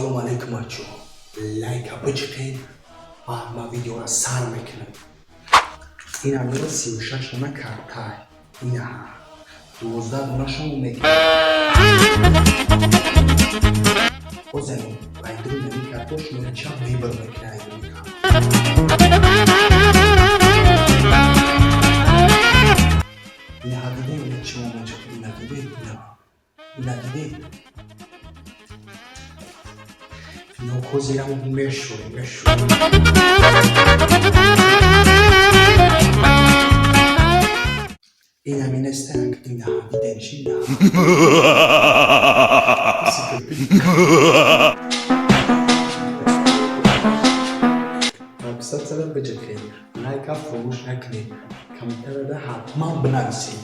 عليكم ارجو لايك بجتين ما فيديو رسال مكنه اینا میره 36 نمه کارتای اینا 12 دونشون مکنه o zaman aydınların kardeşleri çok iyi bakmak lazım. Ne hadi değil mi? Çim olacak. Ne hadi değil mi? Ne hadi değil. Ne o kozuyla meşhur. İna minestek. İna hadi denişin ya. مقصد سلام بجكين لايك فروش نكني كم ترى ده حتما بنفسي